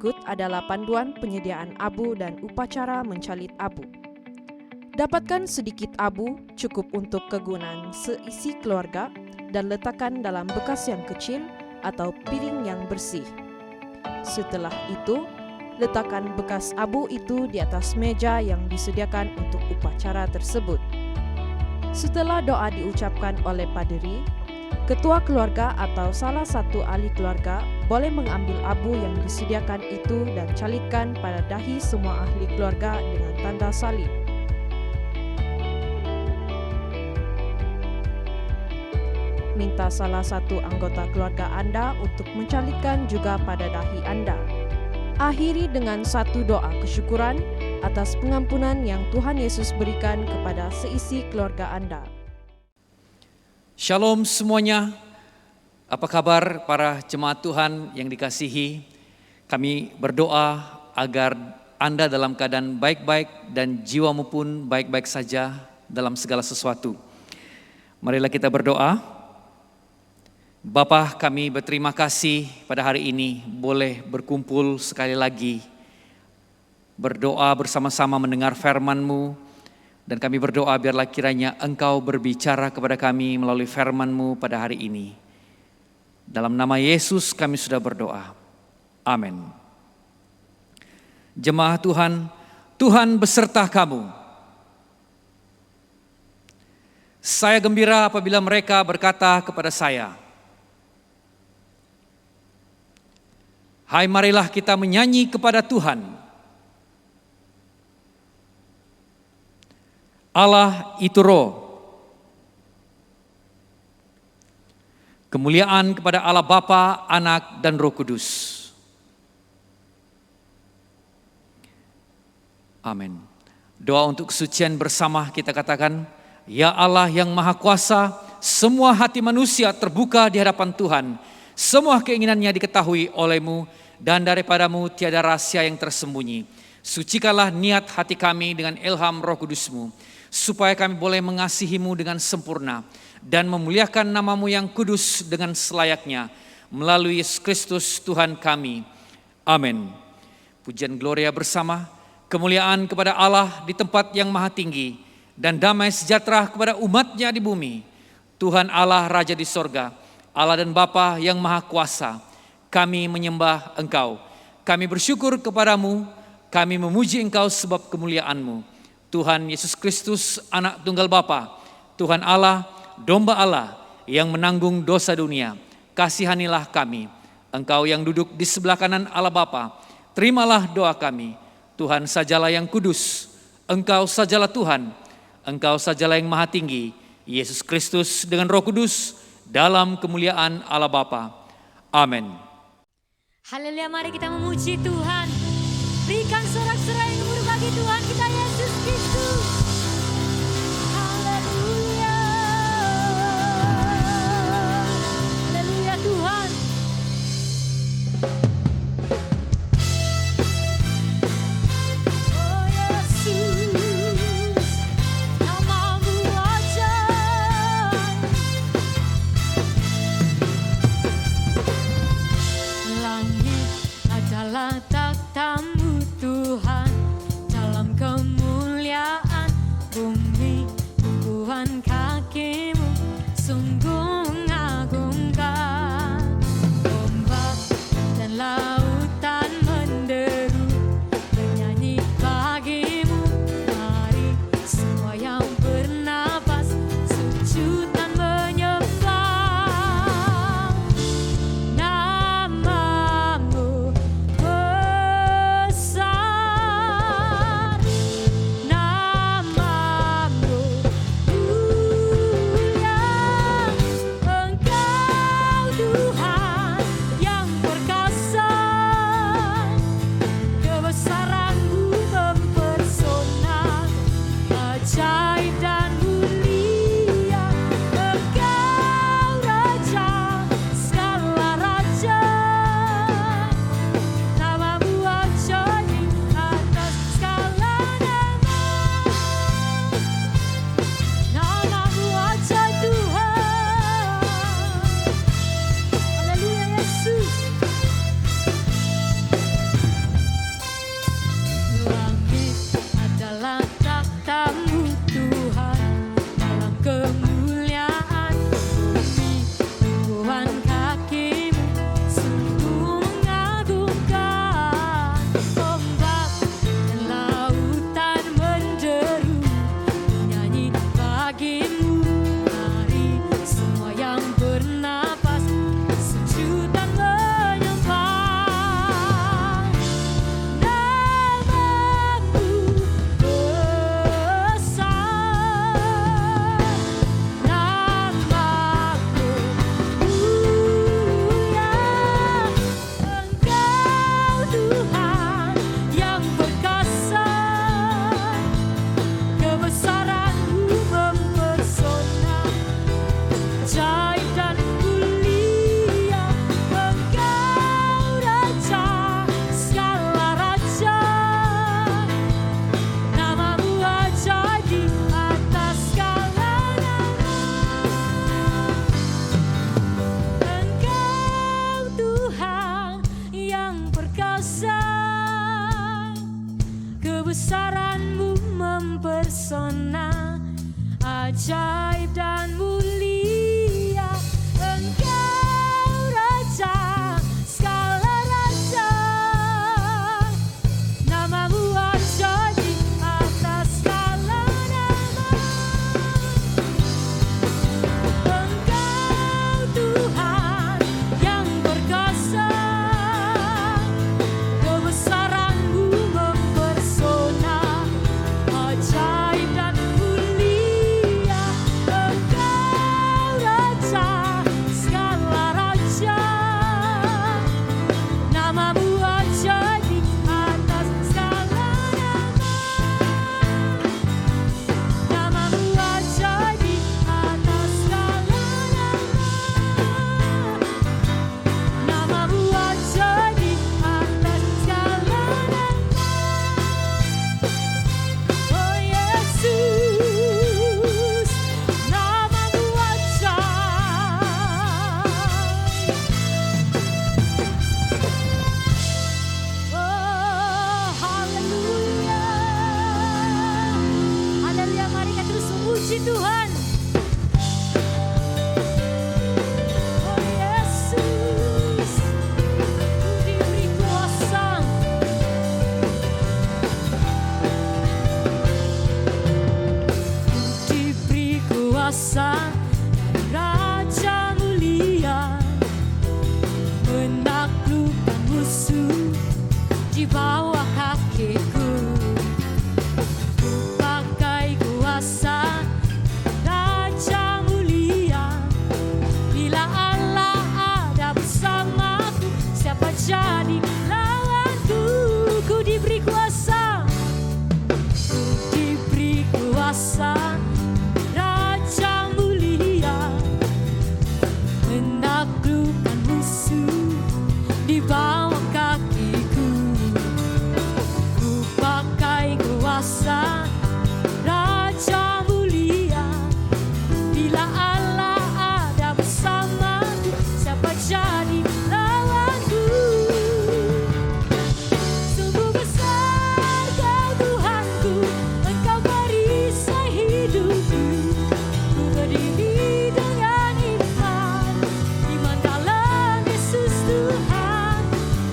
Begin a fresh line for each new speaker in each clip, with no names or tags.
berikut adalah panduan penyediaan abu dan upacara mencalit abu. Dapatkan sedikit abu cukup untuk kegunaan seisi keluarga dan letakkan dalam bekas yang kecil atau piring yang bersih. Setelah itu, letakkan bekas abu itu di atas meja yang disediakan untuk upacara tersebut. Setelah doa diucapkan oleh paderi, ketua keluarga atau salah satu ahli keluarga boleh mengambil abu yang disediakan itu dan calitkan pada dahi semua ahli keluarga dengan tanda salib. Minta salah satu anggota keluarga Anda untuk mencalitkan juga pada dahi Anda. Akhiri dengan satu doa kesyukuran atas pengampunan yang Tuhan Yesus berikan kepada seisi keluarga Anda.
Shalom semuanya, apa kabar para jemaat Tuhan yang dikasihi? Kami berdoa agar Anda dalam keadaan baik-baik dan jiwamu pun baik-baik saja dalam segala sesuatu. Marilah kita berdoa. Bapa, kami berterima kasih pada hari ini boleh berkumpul sekali lagi, berdoa bersama-sama mendengar firman-Mu, dan kami berdoa biarlah kiranya Engkau berbicara kepada kami melalui firman-Mu pada hari ini. Dalam nama Yesus kami sudah berdoa. Amin. Jemaat Tuhan, Tuhan beserta kamu. Saya gembira apabila mereka berkata kepada saya, hai, marilah kita menyanyi kepada Tuhan. Allah itu Roh. Kemuliaan kepada Allah Bapa, Anak, dan Roh Kudus. Amin. Doa untuk kesucian bersama kita katakan, ya Allah yang Maha Kuasa, semua hati manusia terbuka di hadapan Tuhan. Semua keinginannya diketahui oleh-Mu, dan daripadamu tiada rahasia yang tersembunyi. Sucikanlah niat hati kami dengan ilham Roh Kudus-Mu, supaya kami boleh mengasihi-Mu dengan sempurna, dan memuliakan nama-Mu yang kudus dengan selayaknya, melalui Yesus Kristus Tuhan kami. Amin. Pujian gloria bersama, kemuliaan kepada Allah di tempat yang maha tinggi, dan damai sejahtera kepada umat-Nya di bumi. Tuhan Allah Raja di sorga, Allah dan Bapa yang Maha Kuasa, kami menyembah Engkau. Kami bersyukur kepadamu, kami memuji Engkau sebab kemuliaan-Mu. Tuhan Yesus Kristus, Anak Tunggal Bapa, Tuhan Allah, Domba Allah yang menanggung dosa dunia, kasihanilah kami. Engkau yang duduk di sebelah kanan Allah Bapa, terimalah doa kami. Tuhan sajalah yang kudus, Engkau sajalah Tuhan, Engkau sajalah yang Maha Tinggi, Yesus Kristus dengan Roh Kudus, dalam kemuliaan Allah Bapa. Amin.
Haleluya, mari kita memuji Tuhan. Berikan sorak-sorai yang gemuruh bagi Tuhan kita Yesus Kristus. Haleluya. Haleluya Tuhan. Oh Yesus, nama-Mu ajaib. Langit adalah takhta-Mu Tuhan, dalam kemuliaan bumi tumbuhan kaki-Mu sungguh mengagumkan. Ombak dan lautan menderu bernyanyi bagi-Mu. Mari semua yang bernapas sujud dan menyembah. Nama-Mu besar, nama-Mu mulia. kebesaran-Mu mempesona, ajaib dan mulia. Engkau Raja, segala raja, nama-Mu ajaib di atas segala nama. Engkau Tuhan yang perkasa, kebesaran-Mu mempesona, ajaib dan mulia. Engkau Raja, segala raja, nama-Mu ajaib di atas segala nama. Nama-Mu ajaib di atas segala nama. Nama-Mu ajaib di atas segala nama. Oh Yesus, nama-Mu ajaib. Oh haleluya. Haleluya, mari kita terus memuji Tuhan. Oh Yesus, Ku diberi kuasa. Diberi kuasa dari Raja mulia, menaklukkan musuh di bawah kakiku. Ku pakai kuasa Raja mulia, bila Allah ada bersamaku, siapa jadi lawanku? Ku diberi kuasa, ku diberi kuasa Raja mulia, menaklukkan musuh di bawah kakiku. Ku pakai kuasa Raja mulia, bila Allah ada bersamaku, siapa jadi lawanku? Sungguh besar Kau Tuhanku, Engkau perisai hidupku. Ku berdiri dengan iman, iman dalam Yesus Tuhan.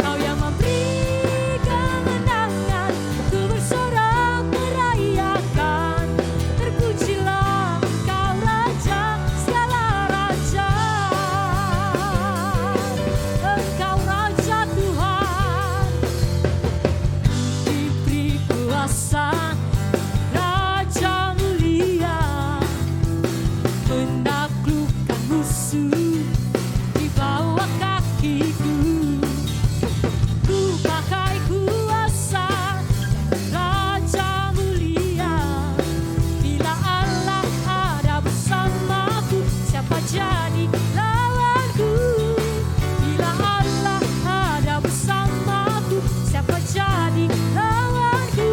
Kau yang memberi kemenangan, ku bersorak merayakan. Terpujilah Engkau Raja, segala raja. Engkau Raja Tuhan, diberi kuasa Raja mulia, menaklukkan musuh di bawah kakiku. Ku pakai kuasa Raja mulia, bila Allah ada bersamaku, siapa jadi lawanku? Bila Allah ada bersamaku, siapa jadi lawanku?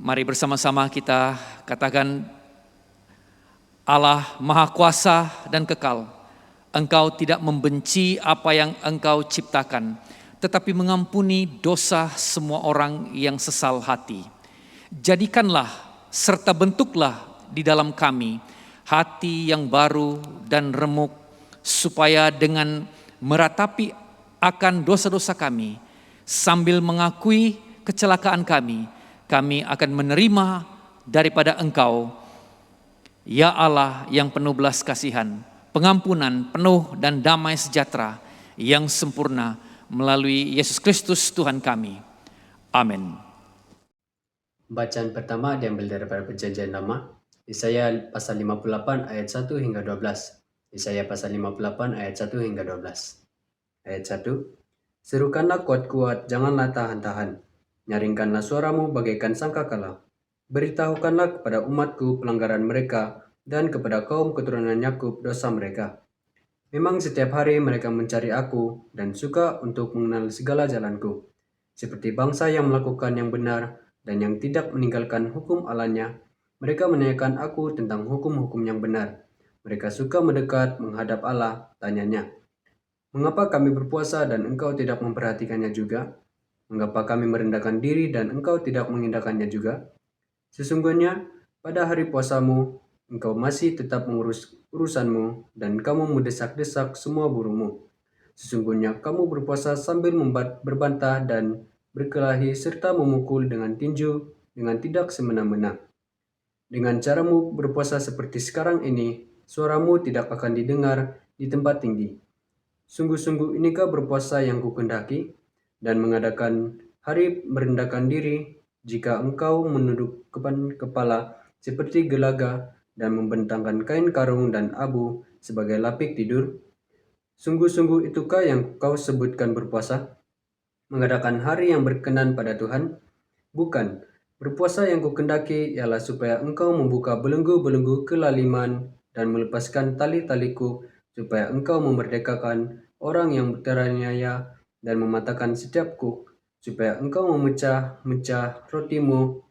Mari bersama-sama kita katakan, Allah Maha Kuasa dan Kekal, Engkau tidak membenci apa yang Engkau ciptakan, tetapi mengampuni dosa semua orang yang sesal hati. Jadikanlah serta bentuklah di dalam kami hati yang baru dan remuk, supaya dengan meratapi akan dosa-dosa kami, sambil mengakui kecelakaan kami akan menerima daripada Engkau, ya Allah yang penuh belas kasihan, pengampunan penuh dan damai sejahtera yang sempurna melalui Yesus Kristus Tuhan kami. Amin.
Bacaan pertama diambil daripada Perjanjian Lama, Yesaya pasal 58 ayat 1 hingga 12. Yesaya pasal 58 ayat 1 hingga 12. Ayat 1. Serukanlah kuat-kuat, janganlah tahan-tahan. Nyaringkanlah suaramu bagaikan sangkakala. Beritahukanlah kepada umatku pelanggaran mereka, dan kepada kaum keturunan Yakub dosa mereka. Memang setiap hari mereka mencari aku, dan suka untuk mengenal segala jalanku. Seperti bangsa yang melakukan yang benar, dan yang tidak meninggalkan hukum Allahnya, mereka menanyakan aku tentang hukum-hukum yang benar. Mereka suka mendekat menghadap Allah, tanyanya, mengapa kami berpuasa dan engkau tidak memperhatikannya juga? Mengapa kami merendahkan diri dan engkau tidak mengindahkannya juga? Sesungguhnya, pada hari puasamu, engkau masih tetap mengurus urusanmu dan kamu mendesak-desak semua burumu. Sesungguhnya kamu berpuasa sambil berbantah dan berkelahi serta memukul dengan tinju dengan tidak semena-mena. Dengan caramu berpuasa seperti sekarang ini, suaramu tidak akan didengar di tempat tinggi. Sungguh-sungguh inikah berpuasa yang kukendaki, dan mengadakan hari merendahkan diri, jika engkau menundukkan kepala seperti gelaga dan membentangkan kain karung dan abu sebagai lapik tidur? Sungguh-sungguh itukah yang kau sebutkan berpuasa? Mengadakan hari yang berkenan pada Tuhan? Bukan. Berpuasa yang kukendaki ialah supaya engkau membuka belenggu-belenggu kelaliman dan melepaskan tali-taliku, supaya engkau memerdekakan orang yang teraniaya dan mematahkan setiap kuk, supaya engkau memecah-mecah rotimu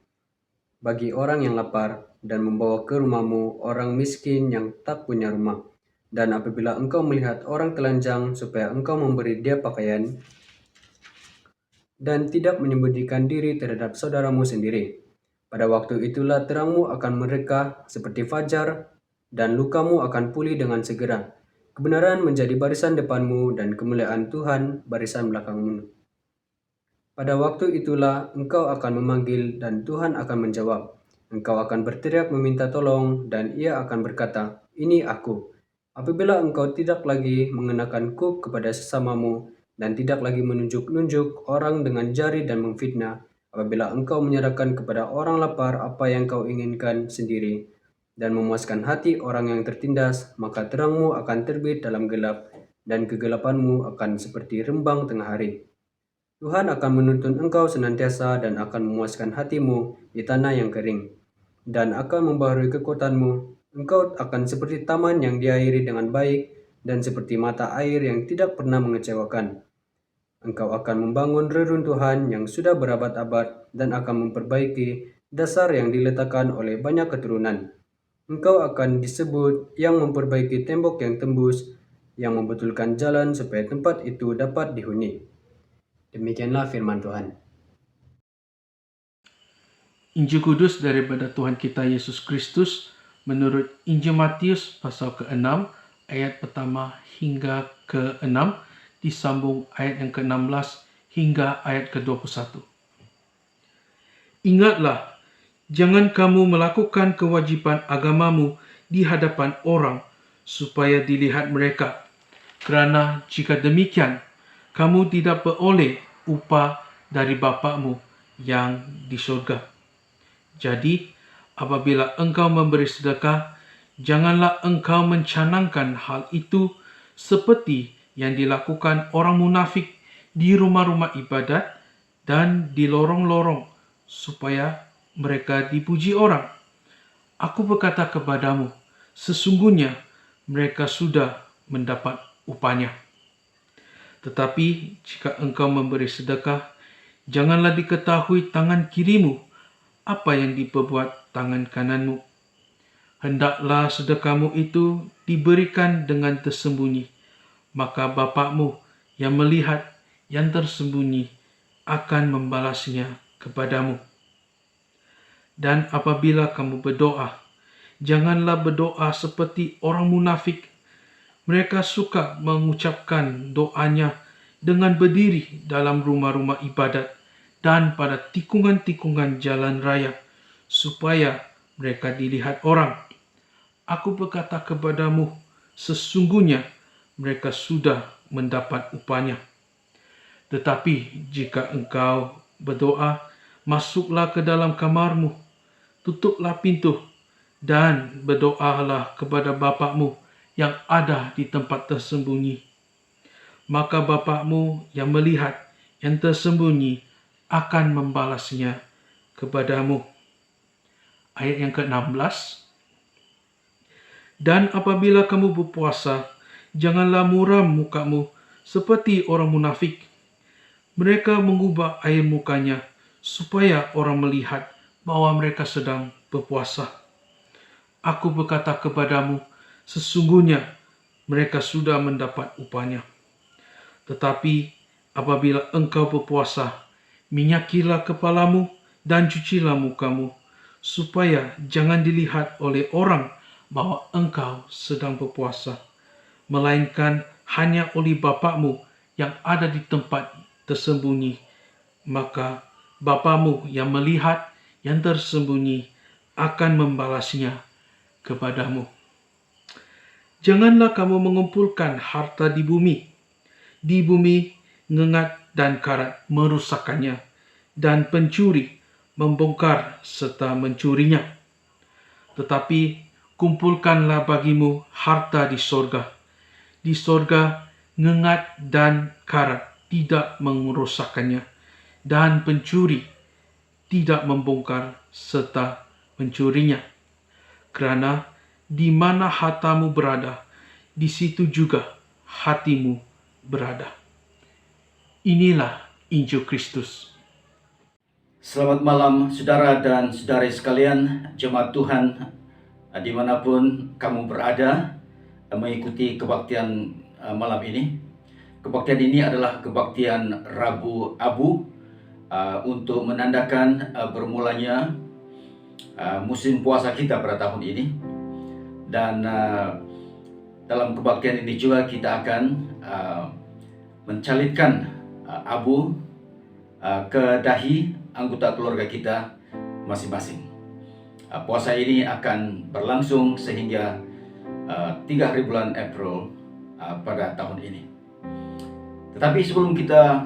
bagi orang yang lapar dan membawa ke rumahmu orang miskin yang tak punya rumah. Dan apabila engkau melihat orang telanjang, supaya engkau memberi dia pakaian dan tidak menyembunyikan diri terhadap saudaramu sendiri. Pada waktu itulah terangmu akan mereka seperti fajar, dan lukamu akan pulih dengan segera. Kebenaran menjadi barisan depanmu, dan kemuliaan Tuhan barisan belakangmu. Pada waktu itulah engkau akan memanggil, dan Tuhan akan menjawab. Engkau akan berteriak meminta tolong, dan Ia akan berkata, "Ini aku." Apabila engkau tidak lagi mengenakan kuk kepada sesamamu, dan tidak lagi menunjuk-nunjuk orang dengan jari dan memfitnah, apabila engkau menyerahkan kepada orang lapar apa yang kau inginkan sendiri, dan memuaskan hati orang yang tertindas, maka terangmu akan terbit dalam gelap, dan kegelapanmu akan seperti rembang tengah hari. Tuhan akan menuntun engkau senantiasa dan akan memuaskan hatimu di tanah yang kering, dan akan membaharui kekuatanmu. Engkau akan seperti taman yang diairi dengan baik, dan seperti mata air yang tidak pernah mengecewakan. Engkau akan membangun reruntuhan yang sudah berabad-abad, dan akan memperbaiki dasar yang diletakkan oleh banyak keturunan. Engkau akan disebut yang memperbaiki tembok yang tembus, yang membetulkan jalan supaya tempat itu dapat dihuni. Demikianlah firman Tuhan.
Injil Kudus daripada Tuhan kita Yesus Kristus menurut Injil Matius pasal ke-6 ayat pertama hingga ke-6, disambung ayat yang ke-16 hingga ayat ke-21. Ingatlah, jangan kamu melakukan kewajipan agamamu di hadapan orang supaya dilihat mereka. Kerana jika demikian, kamu tidak beroleh upah dari Bapamu yang di surga. Jadi, apabila engkau memberi sedekah, janganlah engkau mencanangkan hal itu seperti yang dilakukan orang munafik di rumah-rumah ibadat dan di lorong-lorong, supaya mereka dipuji orang. Aku berkata kepadamu, sesungguhnya mereka sudah mendapat upahnya. Tetapi jika engkau memberi sedekah, janganlah diketahui tangan kirimu apa yang diperbuat tangan kananmu. Hendaklah sedekahmu itu diberikan dengan tersembunyi, maka Bapakmu yang melihat yang tersembunyi akan membalasnya kepadamu. Dan apabila kamu berdoa, janganlah berdoa seperti orang munafik. Mereka suka mengucapkan doanya dengan berdiri dalam rumah-rumah ibadat dan pada tikungan-tikungan jalan raya, supaya mereka dilihat orang. Aku berkata kepadamu, sesungguhnya mereka sudah mendapat upahnya. Tetapi jika engkau berdoa, masuklah ke dalam kamarmu, tutuplah pintu, dan berdoalah kepada Bapakmu yang ada di tempat tersembunyi. Maka Bapakmu yang melihat yang tersembunyi akan membalasnya kepadamu. Ayat yang ke-16. Dan apabila kamu berpuasa, janganlah muram mukamu seperti orang munafik. Mereka mengubah air mukanya supaya orang melihat bahwa mereka sedang berpuasa. Aku berkata kepadamu, sesungguhnya mereka sudah mendapat upahnya. Tetapi apabila engkau berpuasa, minyakilah kepalamu dan cucilah mukamu, supaya jangan dilihat oleh orang bahwa engkau sedang berpuasa, melainkan hanya oleh Bapakmu yang ada di tempat tersembunyi. Maka Bapakmu yang melihat yang tersembunyi akan membalasnya kepadamu. Janganlah kamu mengumpulkan harta di bumi. Di bumi ngengat dan karat merusakkannya, dan pencuri membongkar serta mencurinya. Tetapi kumpulkanlah bagimu harta di sorga. Di sorga ngengat dan karat tidak merusakkannya, dan pencuri tidak membongkar serta mencurinya. Kerana di mana hartamu berada, di situ juga hatimu berada. Inilah Injil Kristus.
Selamat malam saudara dan saudari sekalian, jemaat Tuhan dimanapun kamu berada mengikuti kebaktian malam ini. Kebaktian ini adalah kebaktian Rabu Abu untuk menandakan bermulanya musim puasa kita pada tahun ini. Dan dalam kebaktian ini juga kita akan mencalitkan abu ke dahi anggota keluarga kita masing-masing. Puasa ini akan berlangsung sehingga 3 hari bulan April pada tahun ini. Tetapi sebelum kita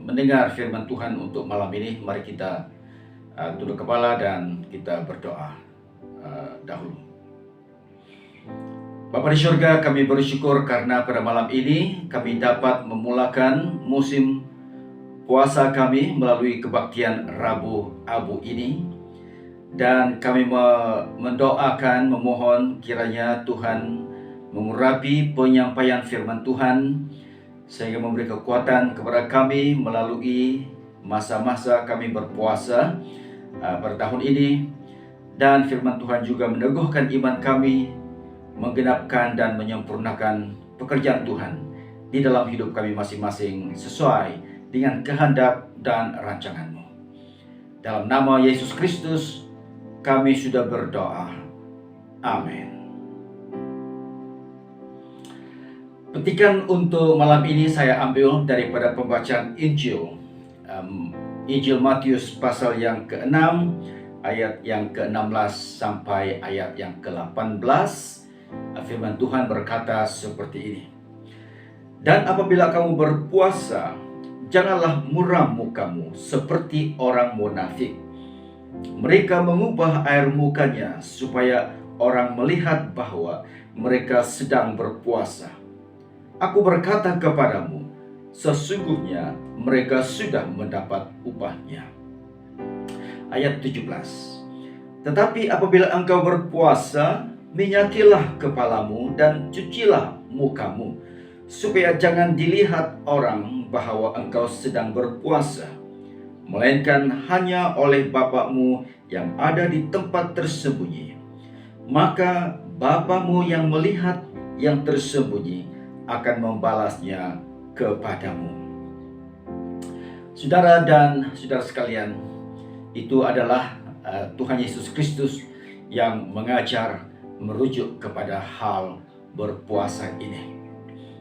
mendengar firman Tuhan untuk malam ini, mari kita tunduk kepala dan kita berdoa dahulu. Bapa di surga, kami bersyukur karena pada malam ini kami dapat memulakan musim puasa kami melalui kebaktian Rabu Abu ini. Dan kami mendoakan, memohon kiranya Tuhan mengurapi penyampaian firman Tuhan, sehingga memberi kekuatan kepada kami melalui masa-masa kami berpuasa pada tahun ini. Dan firman Tuhan juga meneguhkan iman kami, menggenapkan dan menyempurnakan pekerjaan Tuhan di dalam hidup kami masing-masing sesuai dengan kehendak dan rancangan-Mu. Dalam nama Yesus Kristus kami sudah berdoa. Amin. Petikan untuk malam ini saya ambil daripada pembacaan Injil. Injil Matius pasal yang ke-6 ayat yang ke-16 sampai ayat yang ke-18. Firman Tuhan berkata seperti ini. Dan apabila kamu berpuasa, janganlah muram mukamu seperti orang munafik. Mereka mengubah air mukanya supaya orang melihat bahwa mereka sedang berpuasa. Aku berkata kepadamu, sesungguhnya mereka sudah mendapat upahnya. Ayat 17. Tetapi apabila engkau berpuasa, minyakilah kepalamu dan cucilah mukamu, supaya jangan dilihat orang bahwa engkau sedang berpuasa, melainkan hanya oleh Bapa-Mu yang ada di tempat tersembunyi. Maka Bapa-Mu yang melihat yang tersembunyi akan membalasnya kepadamu. Saudara dan saudara sekalian, itu adalah Tuhan Yesus Kristus yang mengajar merujuk kepada hal berpuasa ini.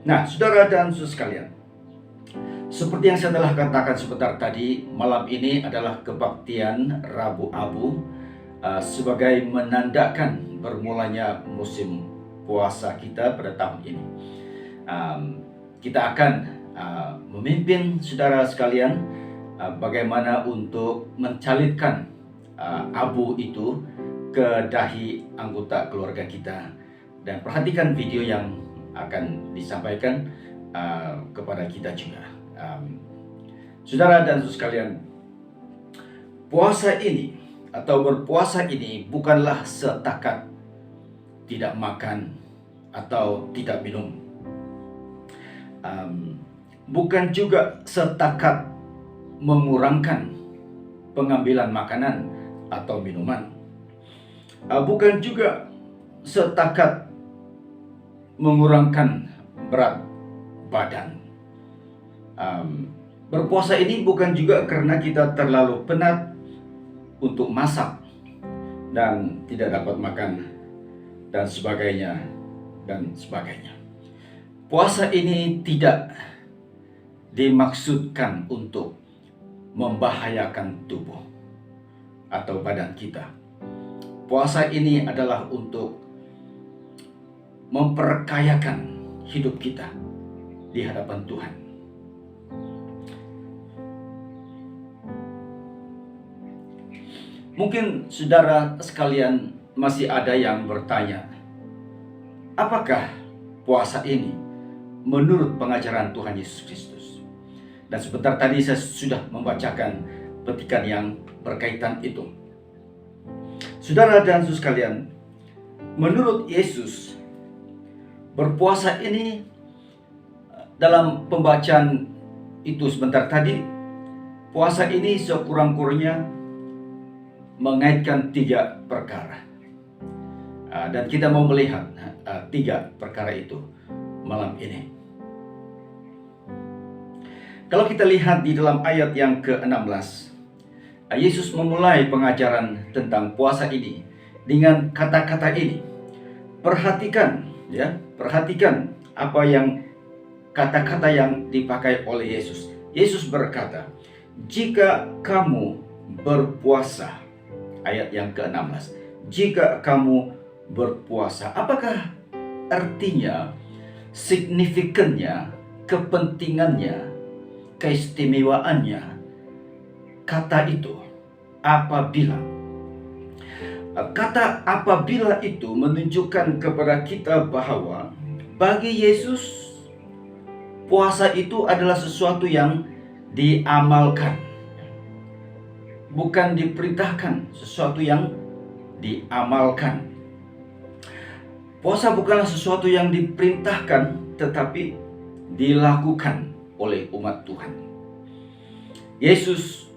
Nah, saudara dan saudara sekalian, seperti yang saya telah katakan sebentar tadi, malam ini adalah kebaktian Rabu Abu sebagai menandakan bermulanya musim puasa kita pada tahun ini. Kita akan memimpin saudara sekalian bagaimana untuk mencalitkan abu itu ke dahi anggota keluarga kita. Dan perhatikan video yang akan disampaikan kepada kita juga. Saudara dan saudara sekalian, puasa ini atau berpuasa ini bukanlah setakat tidak makan atau tidak minum. Bukan juga setakat mengurangkan pengambilan makanan atau minuman. Bukan juga setakat mengurangkan berat badan. Berpuasa ini bukan juga karena kita terlalu penat untuk masak dan tidak dapat makan dan sebagainya dan sebagainya. Puasa ini tidak dimaksudkan untuk membahayakan tubuh atau badan kita. Puasa ini adalah untuk memperkayakan hidup kita di hadapan Tuhan. Mungkin saudara sekalian masih ada yang bertanya, apakah puasa ini menurut pengajaran Tuhan Yesus Kristus? Dan sebentar tadi saya sudah membacakan petikan yang berkaitan itu. Saudara dan saudara sekalian, menurut Yesus, berpuasa ini dalam pembacaan itu sebentar tadi, puasa ini sekurang-kurangnya mengaitkan 3 perkara. Dan kita mau melihat 3 perkara itu malam ini. Kalau kita lihat di dalam ayat yang ke-16, Yesus memulai pengajaran tentang puasa ini dengan kata-kata ini. Perhatikan, ya, perhatikan apa yang kata-kata yang dipakai oleh Yesus. Yesus berkata, "Jika kamu berpuasa," ayat yang ke-16. Jika kamu berpuasa, apakah artinya, signifikannya, kepentingannya, keistimewaannya kata itu apabila? Kata apabila itu menunjukkan kepada kita bahwa bagi Yesus puasa itu adalah sesuatu yang diamalkan, bukan diperintahkan, sesuatu yang diamalkan. Puasa bukanlah sesuatu yang diperintahkan, tetapi dilakukan oleh umat Tuhan. Yesus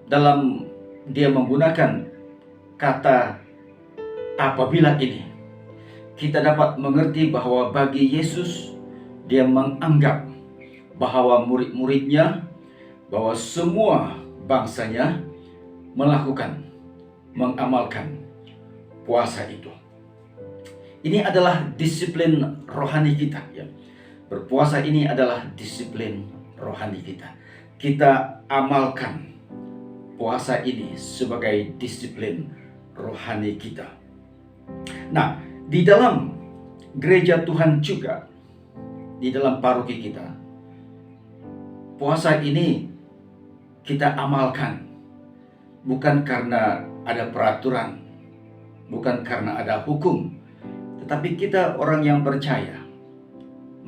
dalam dia menggunakan kata apabila ini, kita dapat mengerti bahwa bagi Yesus, dia menganggap bahwa murid-muridnya, bahwa semua bangsanya melakukan, mengamalkan puasa itu. Ini adalah disiplin rohani kita, ya. Berpuasa ini adalah disiplin rohani kita. Kita amalkan puasa ini sebagai disiplin rohani kita. Nah, di dalam gereja Tuhan juga, di dalam paroki kita, puasa ini kita amalkan bukan karena ada peraturan, bukan karena ada hukum, tetapi kita orang yang percaya,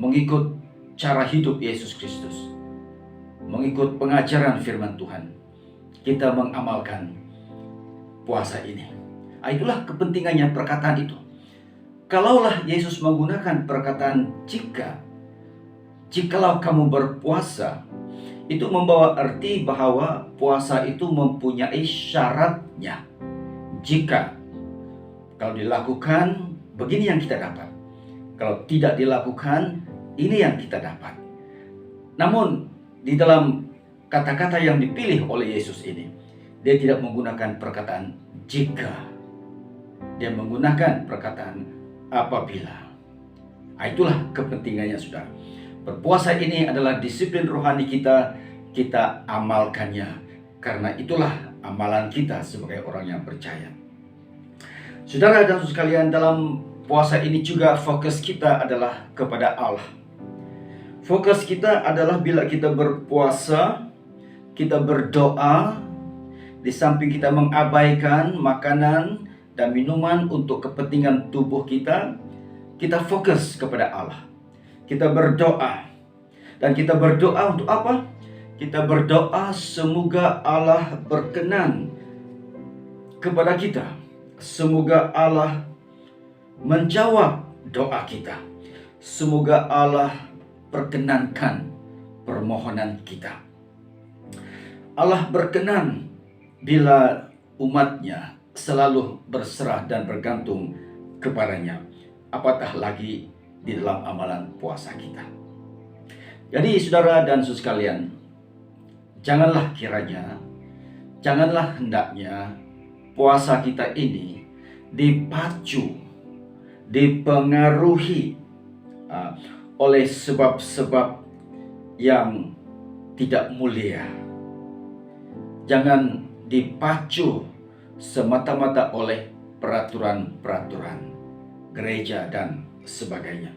mengikut cara hidup Yesus Kristus, mengikut pengajaran firman Tuhan, kita mengamalkan puasa ini. Itulah kepentingannya perkataan itu. Kalaulah Yesus menggunakan perkataan jikalau kamu berpuasa, itu membawa arti bahwa puasa itu mempunyai syaratnya. Jika kalau dilakukan, begini yang kita dapat. Kalau tidak dilakukan, ini yang kita dapat. Namun di dalam kata-kata yang dipilih oleh Yesus ini, dia tidak menggunakan perkataan jika. Dia menggunakan perkataan apabila. Itulah kepentingannya, saudara. Berpuasa ini adalah disiplin rohani kita amalkannya. Karena itulah amalan kita sebagai orang yang percaya. Saudara dan saudara sekalian, dalam puasa ini juga fokus kita adalah kepada Allah. Fokus kita adalah bila kita berpuasa, kita berdoa, di samping kita mengabaikan makanan dan minuman untuk kepentingan tubuh kita, kita fokus kepada Allah. Kita berdoa. Dan kita berdoa untuk apa? Kita berdoa semoga Allah berkenan kepada kita. Semoga Allah menjawab doa kita. Semoga Allah perkenankan permohonan kita. Allah berkenan bila umatnya selalu berserah dan bergantung kepadanya. Apatah lagi di dalam amalan puasa kita. Jadi saudara dan saudara sekalian, janganlah hendaknya puasa kita ini dipacu, dipengaruhi oleh sebab-sebab yang tidak mulia. Jangan dipacu semata-mata oleh peraturan-peraturan gereja dan sebagainya.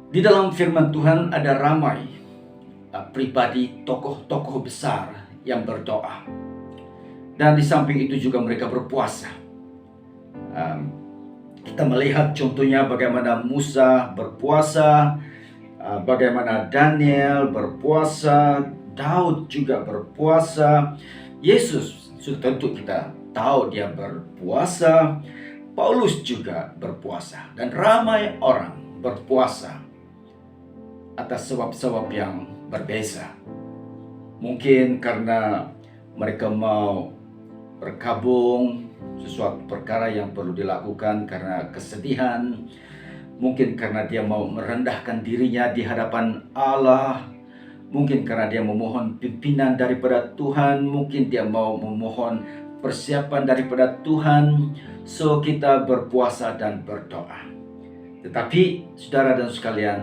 Di dalam firman Tuhan ada ramai pribadi tokoh-tokoh besar yang berdoa. Dan di samping itu juga mereka berpuasa. Kita melihat contohnya bagaimana Musa berpuasa, bagaimana Daniel berpuasa, Daud juga berpuasa, Yesus sudah tentu kita tahu dia berpuasa, Paulus juga berpuasa, dan ramai orang berpuasa atas sebab-sebab yang berbeza. Mungkin karena mereka mau berkabung sesuatu perkara yang perlu dilakukan karena kesedihan, mungkin karena dia mau merendahkan dirinya di hadapan Allah, mungkin karena dia memohon pimpinan daripada Tuhan, mungkin dia mau memohon persiapan daripada Tuhan. So kita berpuasa dan berdoa. Tetapi saudara dan sekalian,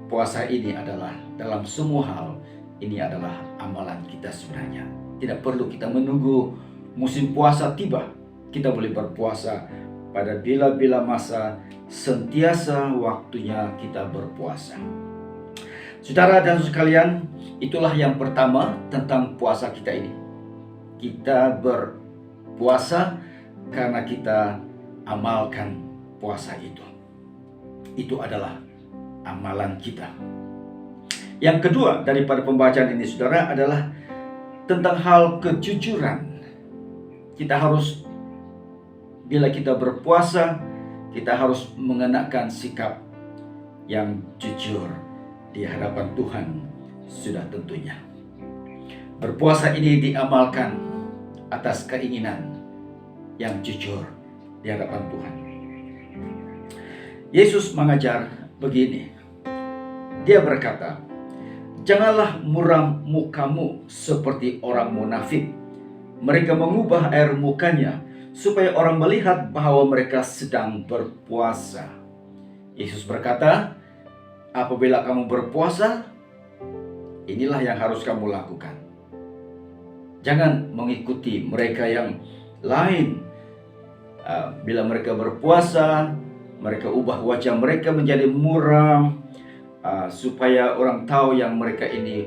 puasa ini adalah dalam semua hal, ini adalah amalan kita sebenarnya. Tidak perlu kita menunggu musim puasa tiba. Kita boleh berpuasa pada bila-bila masa, sentiasa waktunya kita berpuasa. Saudara dan sekalian, itulah yang pertama tentang puasa kita ini. Kita berpuasa karena kita amalkan puasa itu. Itu adalah amalan kita. Yang kedua daripada pembacaan ini, saudara, adalah tentang hal kejujuran. Kita harus, bila kita berpuasa, kita harus mengenakan sikap yang jujur di hadapan Tuhan sudah tentunya. Berpuasa ini diamalkan atas keinginan yang jujur di hadapan Tuhan. Yesus mengajar begini. Dia berkata, "Janganlah muram mukamu seperti orang munafik. Mereka mengubah air mukanya supaya orang melihat bahwa mereka sedang berpuasa." Yesus berkata, apabila kamu berpuasa, inilah yang harus kamu lakukan. Jangan mengikuti mereka yang lain. Bila mereka berpuasa, mereka ubah wajah mereka menjadi muram, supaya orang tahu yang mereka ini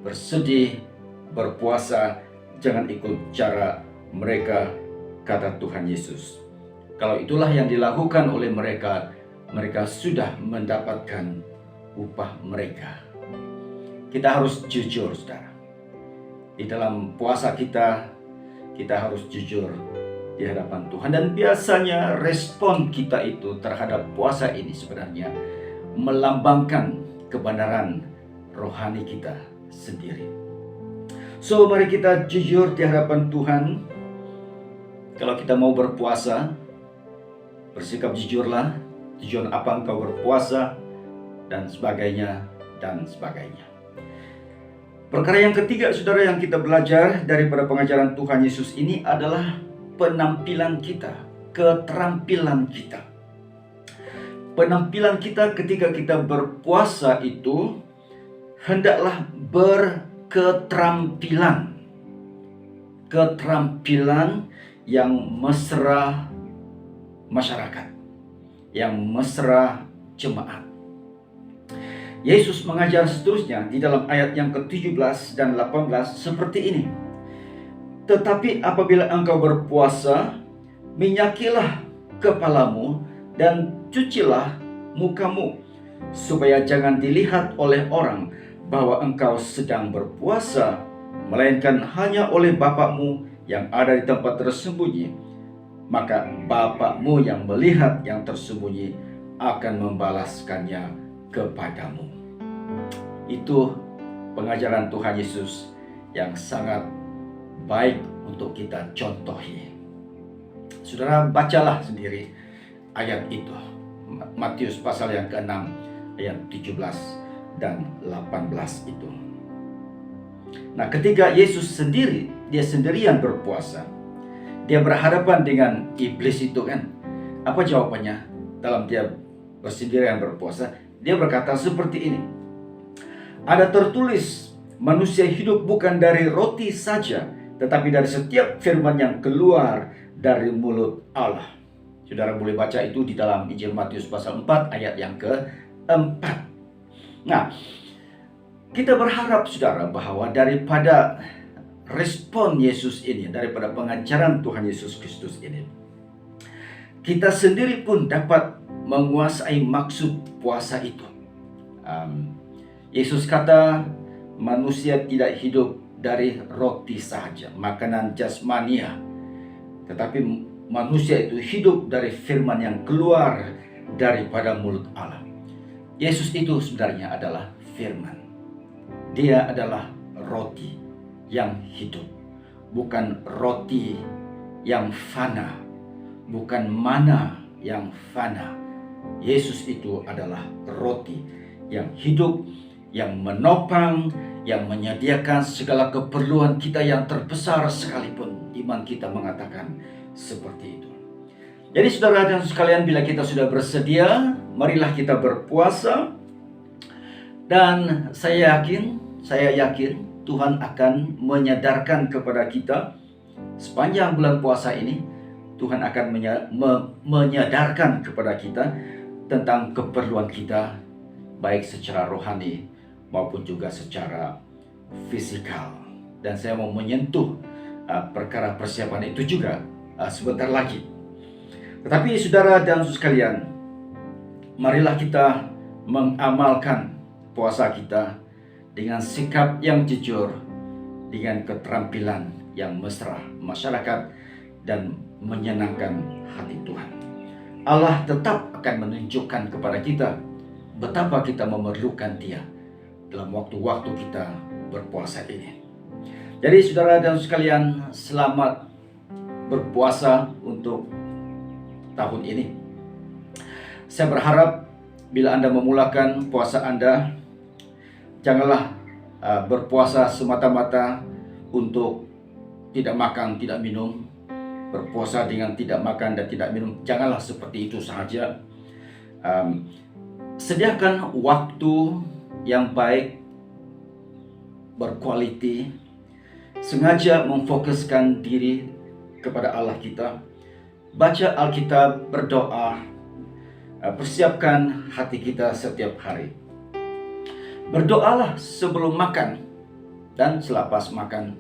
bersedih, berpuasa. Jangan ikut cara mereka, kata Tuhan Yesus. Kalau itulah yang dilakukan oleh mereka, mereka sudah mendapatkan upah mereka. Kita harus jujur, saudara. Di dalam puasa kita harus jujur di hadapan Tuhan. Dan biasanya respon kita itu terhadap puasa ini sebenarnya melambangkan kebenaran rohani kita sendiri. So, mari kita jujur di hadapan Tuhan. Kalau kita mau berpuasa, bersikap jujurlah. Tujuan apa engkau berpuasa, dan sebagainya, dan sebagainya. Perkara yang ketiga, saudara, yang kita belajar daripada pengajaran Tuhan Yesus ini adalah penampilan kita, keterampilan kita. Penampilan kita ketika kita berpuasa itu hendaklah berketerampilan. Keterampilan yang mesra masyarakat, yang mesra jemaat. Yesus mengajar seterusnya di dalam ayat yang ke-17 dan 18 seperti ini. Tetapi apabila engkau berpuasa, minyakilah kepalamu dan cucilah mukamu, supaya jangan dilihat oleh orang bahwa engkau sedang berpuasa, melainkan hanya oleh Bapakmu yang ada di tempat tersembunyi. Maka Bapakmu yang melihat yang tersembunyi akan membalaskannya kepadamu. Itu pengajaran Tuhan Yesus yang sangat baik untuk kita contohi. Saudara, bacalah sendiri ayat itu. Matius pasal yang ke-6 ayat 17 dan 18 itu. Nah, ketika Yesus sendiri, dia sendirian berpuasa, dia berhadapan dengan iblis itu kan. Apa jawabannya dalam dia bersendirian berpuasa? Dia berkata seperti ini. Ada tertulis, manusia hidup bukan dari roti saja, tetapi dari setiap firman yang keluar dari mulut Allah. Saudara boleh baca itu di dalam Injil Matius pasal 4 ayat yang ke-4. Nah, kita berharap saudara bahwa daripada respon Yesus ini, daripada pengajaran Tuhan Yesus Kristus ini, kita sendiri pun dapat menguasai maksud puasa itu. Yesus kata manusia tidak hidup dari roti saja, makanan jasmania, tetapi manusia itu hidup dari firman yang keluar daripada mulut Allah. Yesus itu sebenarnya adalah firman. Dia adalah roti yang hidup, bukan roti yang fana, bukan mana yang fana. Yesus itu adalah roti yang hidup, yang menopang, yang menyediakan segala keperluan kita yang terbesar sekalipun. Iman kita mengatakan seperti itu. Jadi saudara dan sekalian, bila kita sudah bersedia, marilah kita berpuasa. Dan saya yakin Tuhan akan menyadarkan kepada kita sepanjang bulan puasa ini. Tuhan akan menyadarkan kepada kita tentang keperluan kita, baik secara rohani maupun juga secara fisikal. Dan saya mau menyentuh perkara persiapan itu juga sebentar lagi. Tetapi saudara dan sekalian, marilah kita mengamalkan puasa kita dengan sikap yang jujur, dengan keterampilan yang mesra masyarakat dan menyenangkan hati Tuhan. Allah tetap akan menunjukkan kepada kita betapa kita memerlukan Dia dalam waktu-waktu kita berpuasa ini. Jadi saudara dan sekalian, selamat berpuasa untuk tahun ini. Saya berharap bila Anda memulakan puasa Anda, janganlah berpuasa semata-mata untuk tidak makan, tidak minum. Berpuasa dengan tidak makan dan tidak minum, janganlah seperti itu saja. Sediakan waktu yang baik, berkualiti, sengaja memfokuskan diri kepada Allah kita, baca Alkitab, berdoa, persiapkan hati kita setiap hari. Berdoalah sebelum makan dan selepas makan,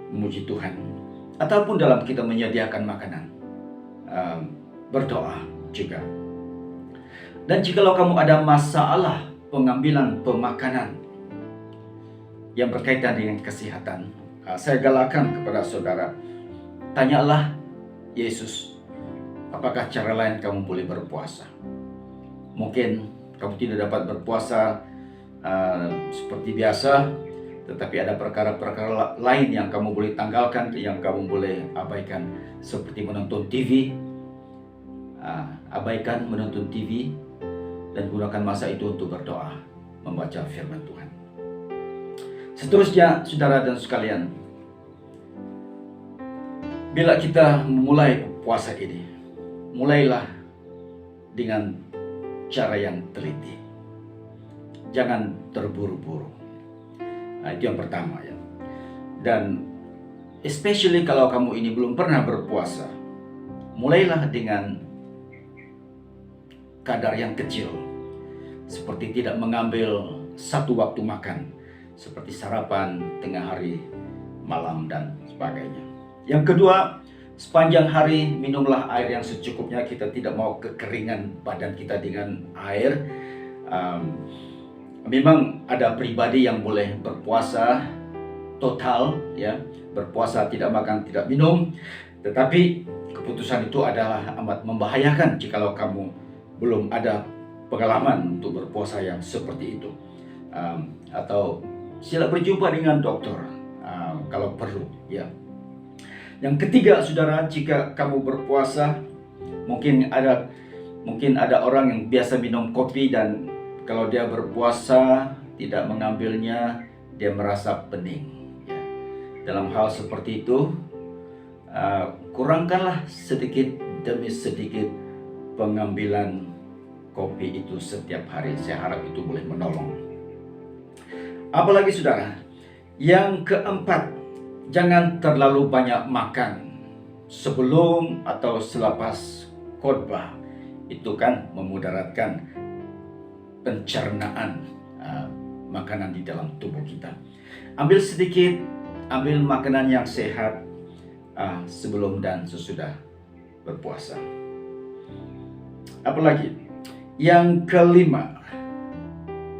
memuji Tuhan. Ataupun dalam kita menyediakan makanan, berdoa juga. Dan jikalau kamu ada masalah pengambilan pemakanan yang berkaitan dengan kesehatan, saya galakan kepada saudara, tanyalah Yesus, apakah cara lain kamu boleh berpuasa? Mungkin kamu tidak dapat berpuasa seperti biasa, Tetapi ada perkara-perkara lain yang kamu boleh tanggalkan, yang kamu boleh abaikan, seperti menonton TV. Abaikan menonton TV dan gunakan masa itu untuk berdoa, membaca firman Tuhan. Seterusnya, saudara dan sekalian, bila kita memulai puasa ini, mulailah dengan cara yang teliti. Jangan terburu-buru. Itu yang pertama ya. Dan especially kalau kamu ini belum pernah berpuasa, mulailah dengan kadar yang kecil. Seperti tidak mengambil satu waktu makan, seperti sarapan, tengah hari, malam, dan sebagainya. Yang kedua, sepanjang hari minumlah air yang secukupnya. Kita tidak mau kekeringan badan kita dengan air. Memang ada pribadi yang boleh berpuasa total, ya, berpuasa tidak makan, tidak minum. Tetapi keputusan itu adalah amat membahayakan jikalau kamu belum ada pengalaman untuk berpuasa yang seperti itu. Atau sila berjumpa dengan dokter kalau perlu, ya. Yang ketiga, saudara, jika kamu berpuasa, mungkin ada orang yang biasa minum kopi dan kalau dia berpuasa tidak mengambilnya, dia merasa pening. Ya. Dalam hal seperti itu, kurangkanlah sedikit demi sedikit pengambilan kopi itu setiap hari. Saya harap itu boleh menolong. Apalagi, saudara, yang keempat, jangan terlalu banyak makan sebelum atau selepas khotbah. Itu kan memudaratkan pencernaan makanan di dalam tubuh kita. Ambil sedikit, ambil makanan yang sehat sebelum dan sesudah berpuasa. Apalagi, yang kelima,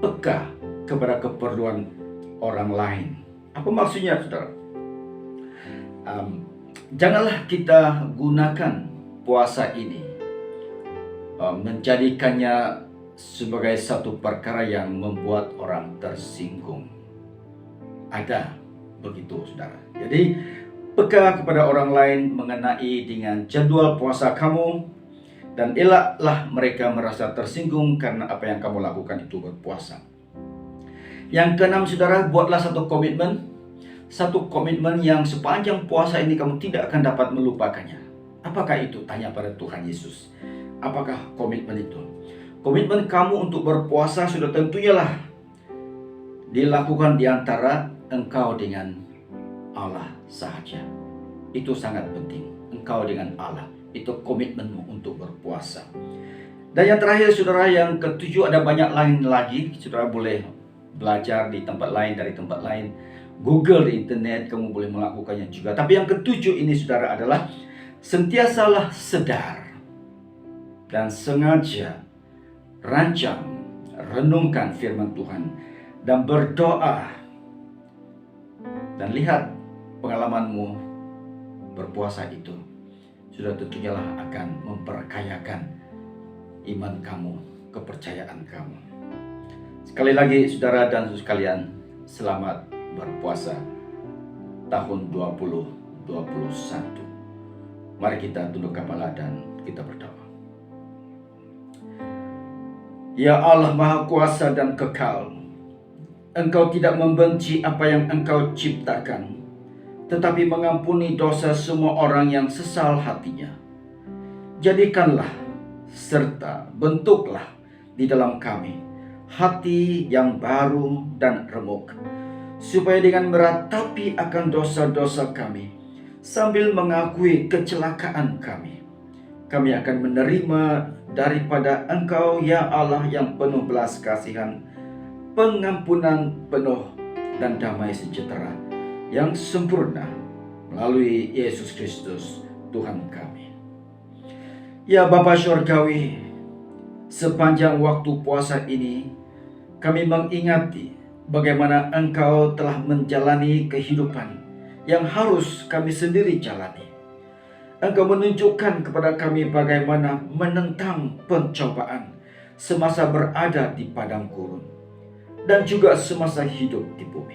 peka kepada keperluan orang lain. Apa maksudnya, saudara? Janganlah kita gunakan puasa ini menjadikannya sebagai satu perkara yang membuat orang tersinggung. Ada begitu, saudara. Jadi, peka kepada orang lain mengenai dengan jadwal puasa kamu, dan elaklah mereka merasa tersinggung karena apa yang kamu lakukan itu berpuasa. Yang keenam, saudara, buatlah satu komitmen yang sepanjang puasa ini kamu tidak akan dapat melupakannya. Apakah itu? Tanya pada Tuhan Yesus. Apakah komitmen itu? Komitmen kamu untuk berpuasa sudah tentunya lah dilakukan di antara engkau dengan Allah sahaja. Itu sangat penting. Engkau dengan Allah. Itu komitmenmu untuk berpuasa. Dan yang terakhir, saudara, yang ketujuh, ada banyak lain lagi. Saudara boleh belajar di tempat lain, dari tempat lain. Google di internet, kamu boleh melakukannya juga. Tapi yang ketujuh ini, saudara, adalah sentiasalah sedar dan sengaja rancang, renungkan firman Tuhan dan berdoa. Dan lihat pengalamanmu berpuasa itu sudah tentunya lah akan memperkayakan iman kamu, kepercayaan kamu. Sekali lagi, saudara dan saudara sekalian, selamat berpuasa tahun 2021. Mari kita tunduk kepala dan kita berdoa. Ya Allah Maha Kuasa dan Kekal, Engkau tidak membenci apa yang Engkau ciptakan, tetapi mengampuni dosa semua orang yang sesal hatinya. Jadikanlah serta bentuklah di dalam kami hati yang baru dan remuk, supaya dengan meratapi akan dosa-dosa kami, sambil mengakui kecelakaan kami akan menerima daripada Engkau, ya Allah yang penuh belas kasihan, pengampunan penuh dan damai sejahtera yang sempurna melalui Yesus Kristus Tuhan kami. Ya Bapa Syurgawi, sepanjang waktu puasa ini kami mengingati bagaimana Engkau telah menjalani kehidupan yang harus kami sendiri jalani. Engkau menunjukkan kepada kami bagaimana menentang pencobaan semasa berada di padang gurun dan juga semasa hidup di bumi.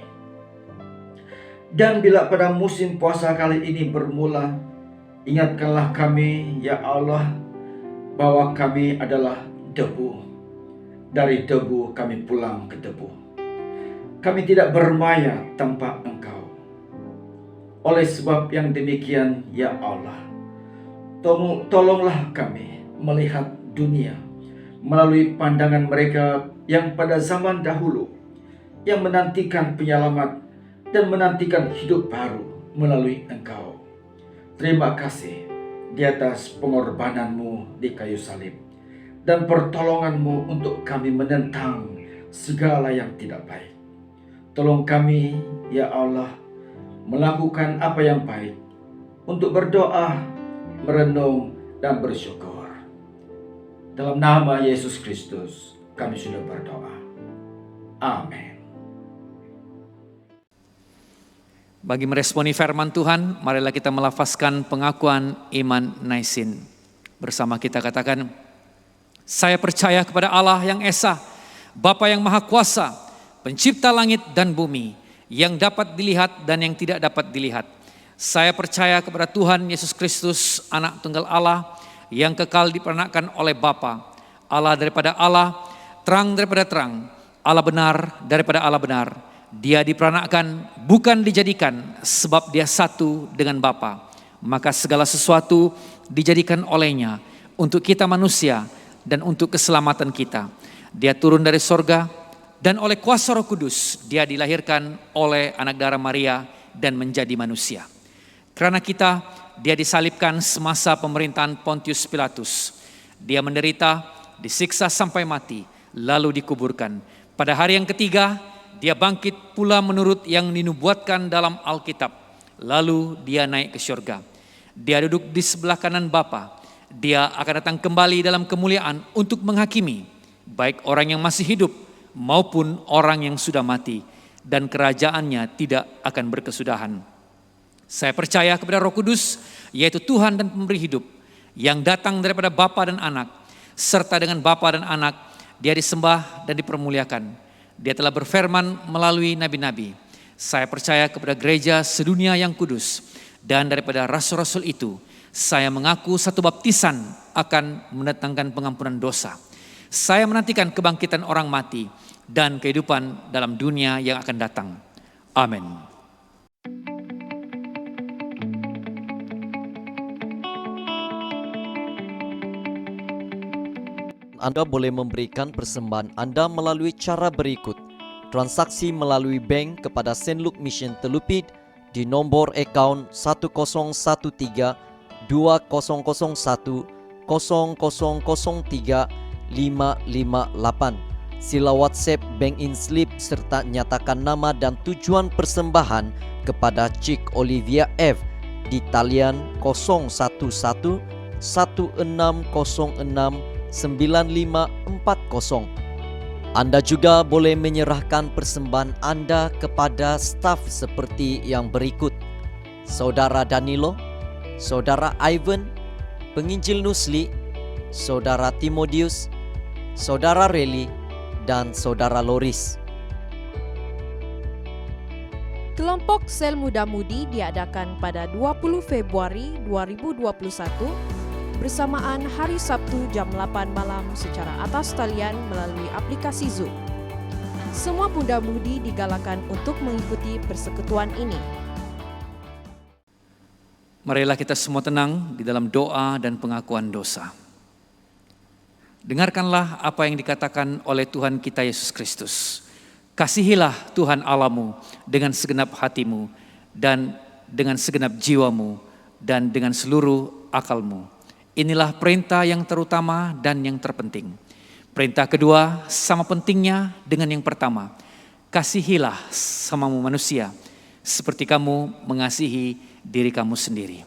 Dan bila pada musim puasa kali ini bermula, ingatkanlah kami, ya Allah, bahwa kami adalah debu. Dari debu kami pulang ke debu. Kami tidak bermaya tanpa Engkau. Oleh sebab yang demikian, ya Allah, tolonglah kami melihat dunia melalui pandangan mereka yang pada zaman dahulu, yang menantikan penyelamat dan menantikan hidup baru melalui Engkau. Terima kasih di atas pengorbananmu di kayu salib dan pertolonganmu untuk kami menentang segala yang tidak baik. Tolong kami, ya Allah, melakukan apa yang baik, untuk berdoa, merenung, dan bersyukur. Dalam nama Yesus Kristus kami sudah berdoa. Amin.
Bagi meresponi firman Tuhan, marilah kita melafazkan pengakuan iman Naisin. Bersama kita katakan, saya percaya kepada Allah yang Esa, Bapa yang Maha Kuasa, Pencipta langit dan bumi, yang dapat dilihat dan yang tidak dapat dilihat. Saya percaya kepada Tuhan Yesus Kristus, Anak Tunggal Allah, yang kekal diperanakkan oleh Bapa, Allah daripada Allah, terang daripada terang, Allah benar daripada Allah benar. Dia diperanakkan, bukan dijadikan, sebab dia satu dengan Bapa. Maka segala sesuatu dijadikan olehnya untuk kita manusia dan untuk keselamatan kita. Dia turun dari sorga, dan oleh kuasa Roh Kudus dia dilahirkan oleh anak darah Maria dan menjadi manusia. Karena kita, dia disalibkan semasa pemerintahan Pontius Pilatus. Dia menderita, disiksa sampai mati, lalu dikuburkan. Pada hari yang ketiga, dia bangkit pula menurut yang dinubuatkan dalam Alkitab. Lalu dia naik ke surga. Dia duduk di sebelah kanan Bapa. Dia akan datang kembali dalam kemuliaan untuk menghakimi, baik orang yang masih hidup maupun orang yang sudah mati. Dan kerajaannya tidak akan berkesudahan. Saya percaya kepada Roh Kudus, yaitu Tuhan dan Pemberi hidup, yang datang daripada Bapa dan Anak. Serta dengan Bapa dan Anak, dia disembah dan dipermuliakan. Dia telah berfirman melalui nabi-nabi. Saya percaya kepada gereja sedunia yang kudus. Dan daripada rasul-rasul itu, saya mengaku satu baptisan akan mendatangkan pengampunan dosa. Saya menantikan kebangkitan orang mati dan kehidupan dalam dunia yang akan datang. Amin.
Anda boleh memberikan persembahan Anda melalui cara berikut. Transaksi melalui bank kepada St. Luke Mission Telupit di nombor akaun 1013 2001 0003 558. Sila WhatsApp bank in slip serta nyatakan nama dan tujuan persembahan kepada Cik Olivia F di talian 011 1606 9540. Anda juga boleh menyerahkan persembahan Anda kepada staf seperti yang berikut: Saudara Danilo, Saudara Ivan, Penginjil Nusli, Saudara Timotius, Saudara Reli, dan Saudara Loris.
Kelompok Sel Muda Mudi diadakan pada 20 Februari 2021 bersamaan hari Sabtu jam 8 malam secara atas talian melalui aplikasi Zoom. Semua muda mudi digalakan untuk mengikuti persekutuan ini.
Marilah kita semua tenang di dalam doa dan pengakuan dosa. Dengarkanlah apa yang dikatakan oleh Tuhan kita Yesus Kristus. Kasihilah Tuhan Allahmu dengan segenap hatimu dan dengan segenap jiwamu dan dengan seluruh akalmu. Inilah perintah yang terutama dan yang terpenting. Perintah kedua sama pentingnya dengan yang pertama. Kasihilah samamu manusia seperti kamu mengasihi diri kamu sendiri.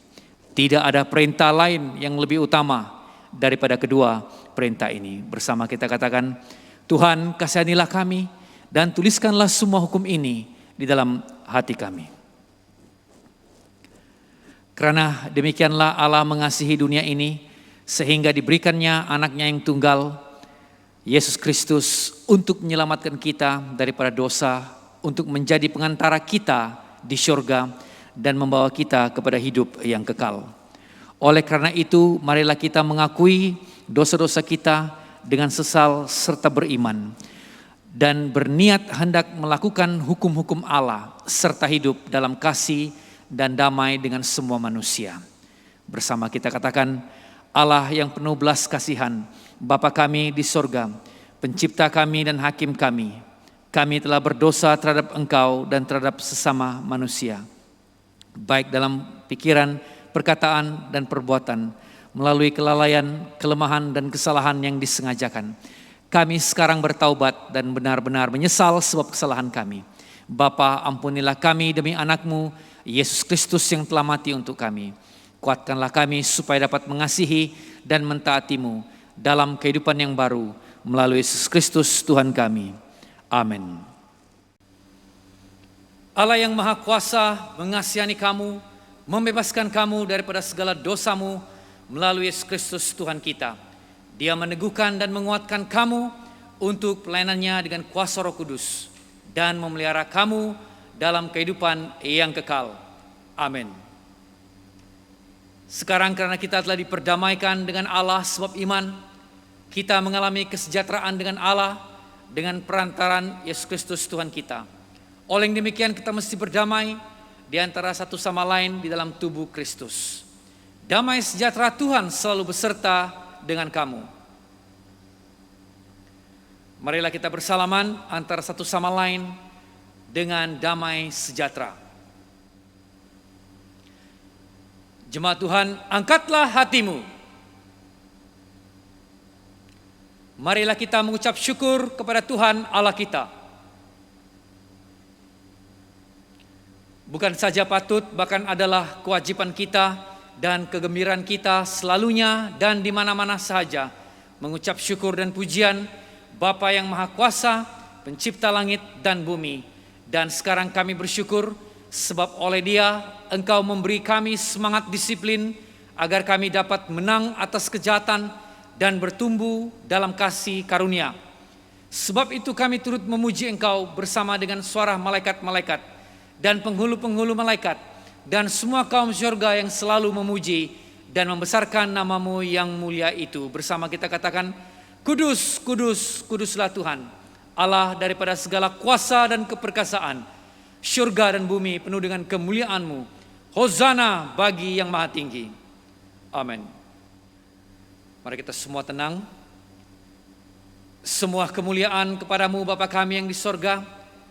Tidak ada perintah lain yang lebih utama daripada kedua perintah ini. Bersama kita katakan, Tuhan kasihanilah kami dan tuliskanlah semua hukum ini di dalam hati kami. Karena demikianlah Allah mengasihi dunia ini, sehingga diberikannya anaknya yang tunggal, Yesus Kristus, untuk menyelamatkan kita daripada dosa, untuk menjadi pengantara kita di syurga dan membawa kita kepada hidup yang kekal. Oleh karena itu, marilah kita mengakui dosa-dosa kita dengan sesal serta beriman dan berniat hendak melakukan hukum-hukum Allah serta hidup dalam kasih dan damai dengan semua manusia. Bersama kita katakan, Allah yang penuh belas kasihan, Bapa kami di sorga, pencipta kami dan hakim kami telah berdosa terhadap Engkau dan terhadap sesama manusia, baik dalam pikiran, perkataan, dan perbuatan, melalui kelalaian, kelemahan, dan kesalahan yang disengajakan. Kami sekarang bertaubat dan benar-benar menyesal sebab kesalahan kami. Bapa, ampunilah kami demi anak-Mu, Yesus Kristus yang telah mati untuk kami. Kuatkanlah kami supaya dapat mengasihi dan mentaati-Mu dalam kehidupan yang baru melalui Yesus Kristus Tuhan kami. Amin. Allah yang Maha Kuasa mengasihani kamu, membebaskan kamu daripada segala dosamu melalui Yesus Kristus Tuhan kita. Dia meneguhkan dan menguatkan kamu untuk pelayanannya dengan kuasa Roh Kudus dan memelihara kamu dalam kehidupan yang kekal. Amin. Sekarang karena kita telah diperdamaikan dengan Allah sebab iman, kita mengalami kesejahteraan dengan Allah dengan perantaran Yesus Kristus Tuhan kita. Oleh yang demikian kita mesti berdamai di antara satu sama lain di dalam tubuh Kristus. Damai sejahtera Tuhan selalu beserta dengan kamu. Marilah kita bersalaman antara satu sama lain dengan damai sejahtera. Jemaat Tuhan, angkatlah hatimu. Marilah kita mengucap syukur kepada Tuhan Allah kita. Bukan saja patut, bahkan adalah kewajiban kita dan kegembiraan kita selalunya dan di mana-mana saja mengucap syukur dan pujian Bapa yang Maha Kuasa, pencipta langit dan bumi. Dan sekarang kami bersyukur sebab oleh Dia Engkau memberi kami semangat disiplin agar kami dapat menang atas kejahatan dan bertumbuh dalam kasih karunia. Sebab itu kami turut memuji Engkau bersama dengan suara malaikat-malaikat dan penghulu-penghulu malaikat dan semua kaum surga yang selalu memuji dan membesarkan nama-Mu yang mulia itu. Bersama kita katakan, Kudus, kudus, kuduslah Tuhan, Allah daripada segala kuasa dan keperkasaan. Syurga dan bumi penuh dengan kemuliaan-Mu. Hosana bagi yang maha tinggi. Amin. Mari kita semua tenang. Semua kemuliaan kepadamu Bapa kami yang di sorga,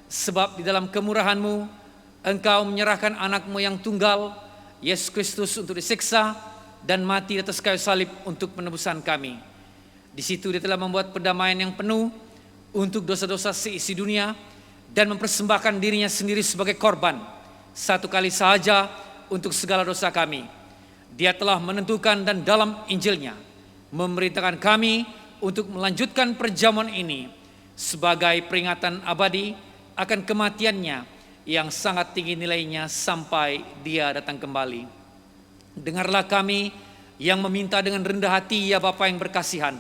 sebab di dalam kemurahan-Mu Engkau menyerahkan anak-Mu yang tunggal, Yesus Kristus, untuk disiksa dan mati di atas kayu salib untuk penebusan kami. Di situ Dia telah membuat perdamaian yang penuh untuk dosa-dosa seisi dunia dan mempersembahkan dirinya sendiri sebagai korban satu kali sahaja untuk segala dosa kami. Dia telah menentukan dan dalam Injilnya memerintahkan kami untuk melanjutkan perjamuan ini sebagai peringatan abadi akan kematiannya yang sangat tinggi nilainya sampai Dia datang kembali. Dengarlah kami yang meminta dengan rendah hati, ya Bapa yang berkasihan,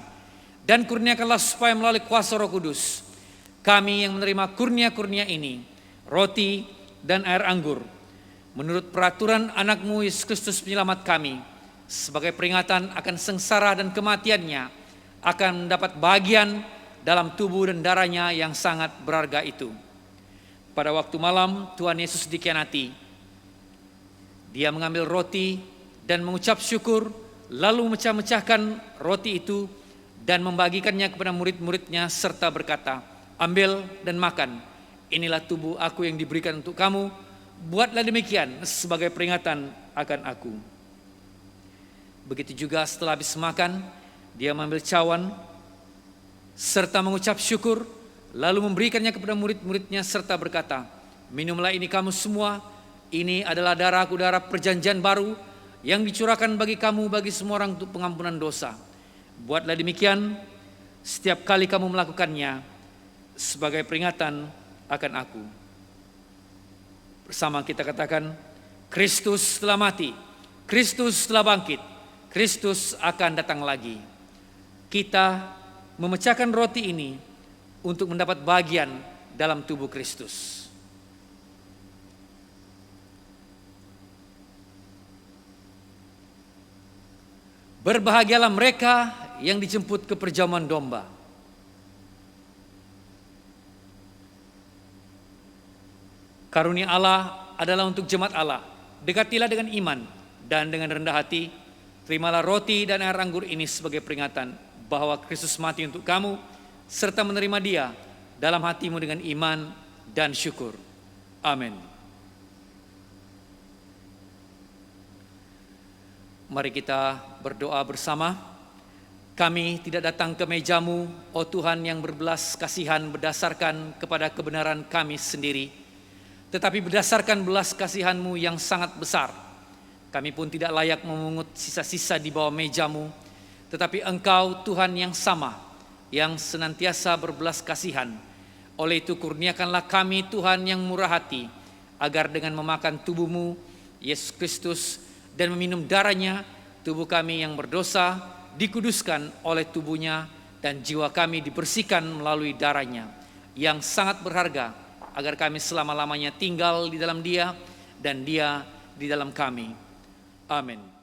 dan kurniakanlah supaya melalui kuasa Roh Kudus kami yang menerima kurnia-kurnia ini, roti dan air anggur, menurut peraturan anak-Mu Yesus Kristus penyelamat kami, sebagai peringatan akan sengsara dan kematiannya, akan mendapat bagian dalam tubuh dan darahnya yang sangat berharga itu. Pada waktu malam Tuhan Yesus dikhianati, Dia mengambil roti dan mengucap syukur, lalu memecah-mecahkan roti itu dan membagikannya kepada murid-muridnya serta berkata, ambil dan makan, inilah tubuh aku yang diberikan untuk kamu, buatlah demikian sebagai peringatan akan aku. Begitu juga setelah habis makan, Dia mengambil cawan serta mengucap syukur, lalu memberikannya kepada murid-muridnya serta berkata, minumlah ini kamu semua, ini adalah darahku, darah perjanjian baru yang dicurahkan bagi kamu, bagi semua orang untuk pengampunan dosa. Buatlah demikian setiap kali kamu melakukannya sebagai peringatan akan aku. Bersama kita katakan, Kristus telah mati, Kristus telah bangkit, Kristus akan datang lagi. Kita memecahkan roti ini untuk mendapat bagian dalam tubuh Kristus. Berbahagialah mereka yang dijemput ke perjamuan domba. Karunia Allah adalah untuk jemaat Allah. Dekatilah dengan iman dan dengan rendah hati. Terimalah roti dan air anggur ini sebagai peringatan bahwa Kristus mati untuk kamu, serta menerima Dia dalam hatimu dengan iman dan syukur. Amin. Mari kita berdoa bersama. Kami tidak datang ke mejamu, oh Tuhan yang berbelas kasihan berdasarkan kepada kebenaran kami sendiri, tetapi berdasarkan belas kasihan-Mu yang sangat besar. Kami pun tidak layak memungut sisa-sisa di bawah mejamu, tetapi Engkau Tuhan yang sama, yang senantiasa berbelas kasihan. Oleh itu kurniakanlah kami Tuhan yang murah hati, agar dengan memakan tubuh-Mu, Yesus Kristus, dan meminum darah-Nya, tubuh kami yang berdosa dikuduskan oleh tubuh-Nya, dan jiwa kami dibersihkan melalui darah-Nya yang sangat berharga, agar kami selama-lamanya tinggal di dalam Dia dan Dia di dalam kami. Amin.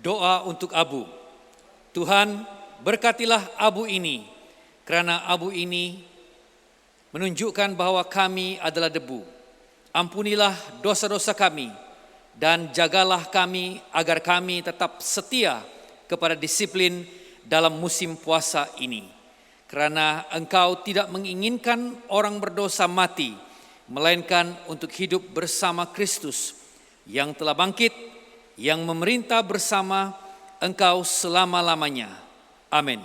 Doa untuk Abu. Tuhan, berkatilah Abu ini, karena Abu ini menunjukkan bahwa kami adalah debu. Ampunilah dosa-dosa kami, dan jagalah kami agar kami tetap setia kepada disiplin dalam musim puasa ini. Karena Engkau tidak menginginkan orang berdosa mati, melainkan untuk hidup bersama Kristus yang telah bangkit, yang memerintah bersama Engkau selama-lamanya. Amin.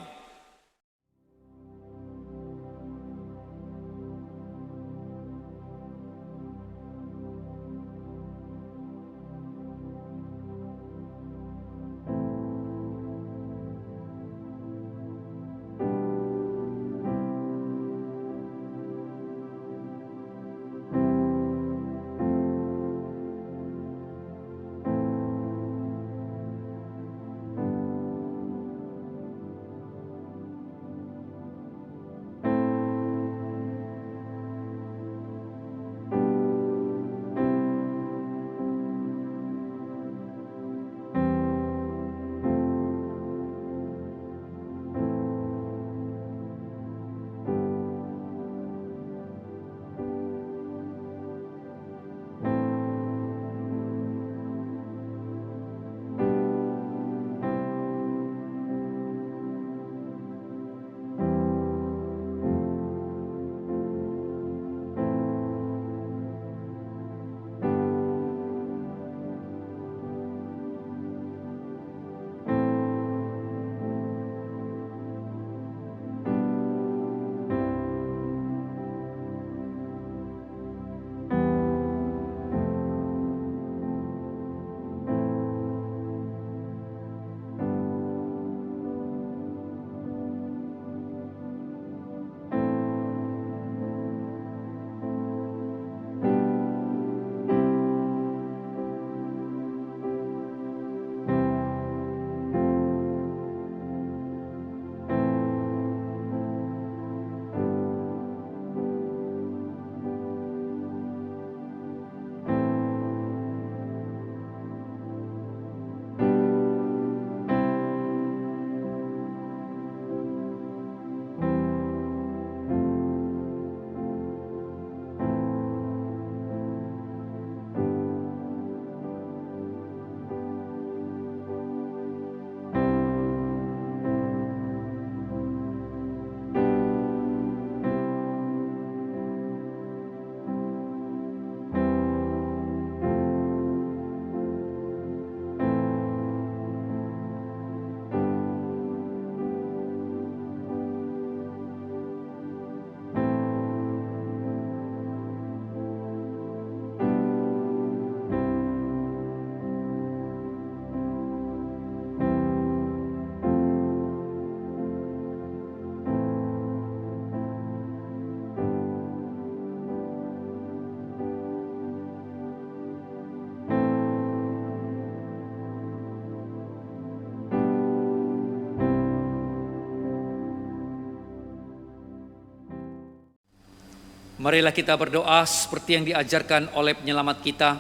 Marilah kita berdoa seperti yang diajarkan oleh penyelamat kita.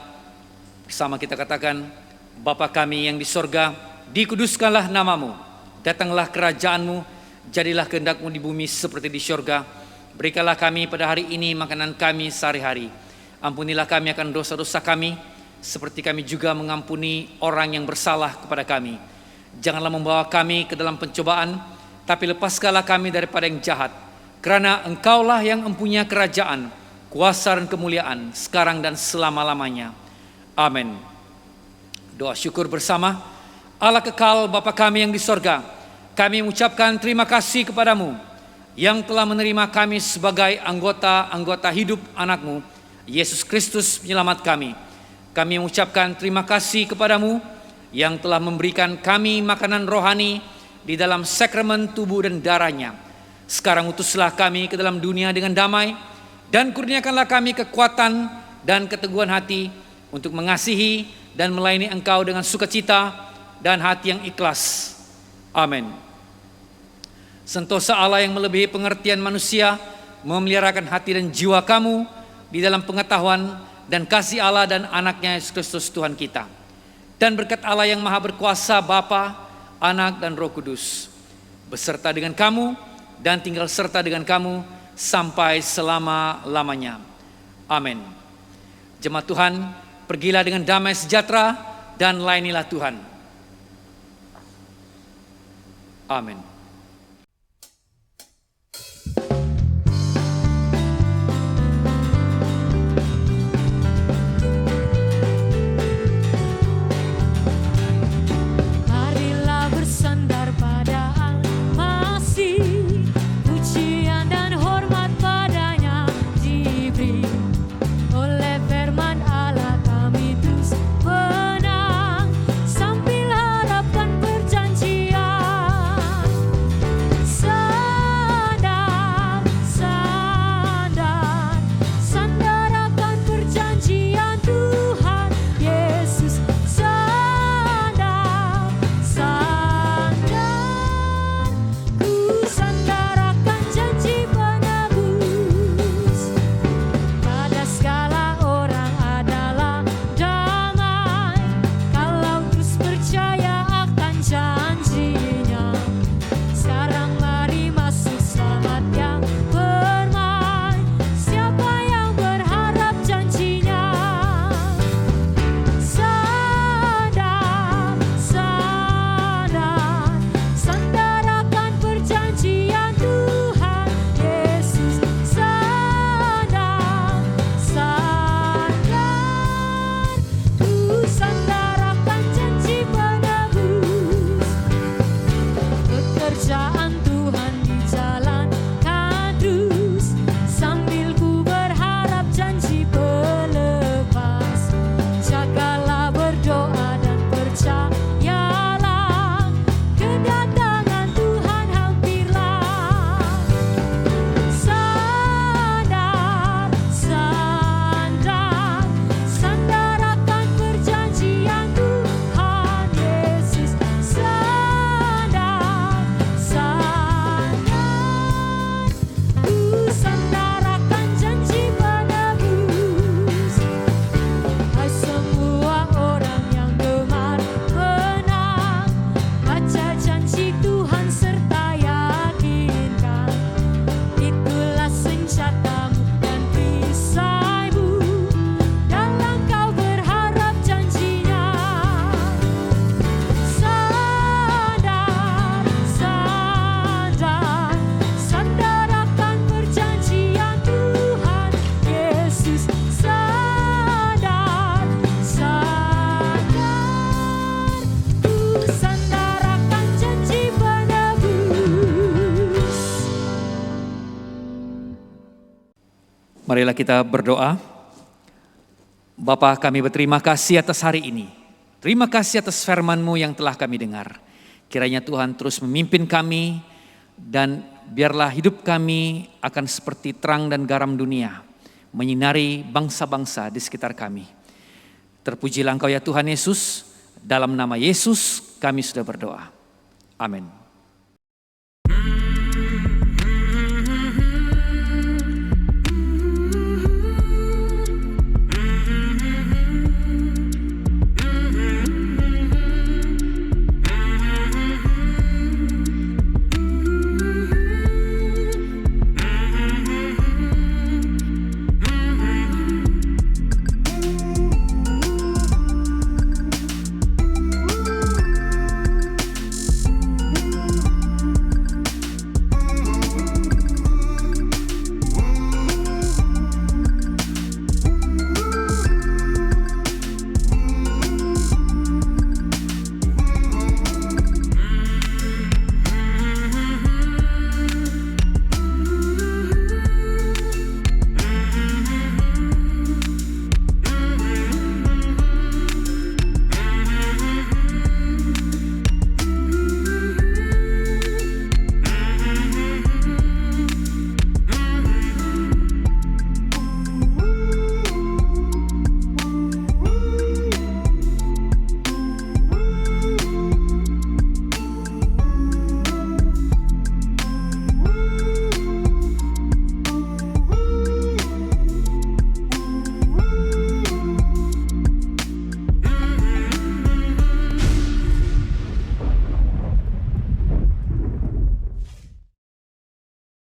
Bersama kita katakan, Bapa kami yang di sorga, dikuduskanlah namamu, datanglah kerajaanmu, jadilah kehendakmu di bumi seperti di sorga. Berikanlah kami pada hari ini makanan kami sehari-hari. Ampunilah kami akan dosa-dosa kami, seperti kami juga mengampuni orang yang bersalah kepada kami. Janganlah membawa kami ke dalam pencobaan, tapi lepaskanlah kami daripada yang jahat. Kerana Engkaulah yang mempunyai kerajaan, kuasa dan kemuliaan, sekarang dan selama-lamanya. Amin. Doa syukur bersama. Allah kekal Bapa kami yang di sorga, kami mengucapkan terima kasih kepadamu yang telah menerima kami sebagai anggota hidup anak-Mu, Yesus Kristus penyelamat kami. Kami mengucapkan terima kasih kepadamu yang telah memberikan kami makanan rohani di dalam sakramen tubuh dan darah-Nya. Sekarang utuslah kami ke dalam dunia dengan damai, dan kurniakanlah kami kekuatan dan keteguhan hati untuk mengasihi dan melayani Engkau dengan sukacita dan hati yang ikhlas. Amin. Sentosa Allah yang melebihi pengertian manusia memeliharakan hati dan jiwa kamu di dalam pengetahuan dan kasih Allah dan anaknya Yesus Kristus Tuhan kita. Dan berkat Allah yang maha berkuasa, Bapa, Anak dan Roh Kudus, beserta dengan kamu dan tinggal serta dengan kamu sampai selama-lamanya. Amin. Jemaat Tuhan, pergilah dengan damai sejahtera dan layanilah Tuhan. Amin. Marilah kita berdoa. Bapa, kami berterima kasih atas hari ini. Terima kasih atas firman-Mu yang telah kami dengar. Kiranya Tuhan terus memimpin kami dan biarlah hidup kami akan seperti terang dan garam dunia, menyinari bangsa-bangsa di sekitar kami. Terpujilah Engkau ya Tuhan Yesus, dalam nama Yesus kami sudah berdoa. Amin.